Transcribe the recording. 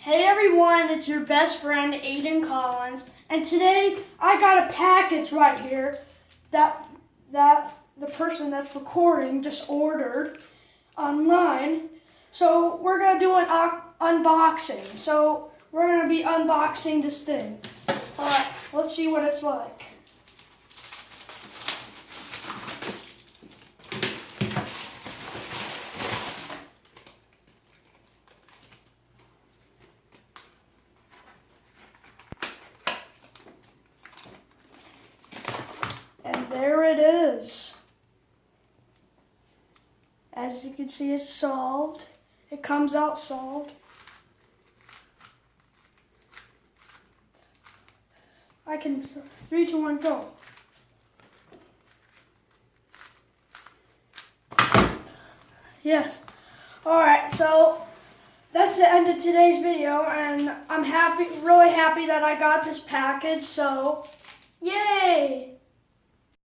Hey everyone, it's your best friend Aiden Collins, and today I got a package right here that the person that's recording just ordered online. So we're gonna do an unboxing. So we're gonna be unboxing this thing. All right, let's see what it's like. And there it is. As you can see, it's solved. It comes out solved. I can 3, 2, 1, go. Yes. All right. So that's the end of today's video, and I'm really happy that I got this package. So, yay!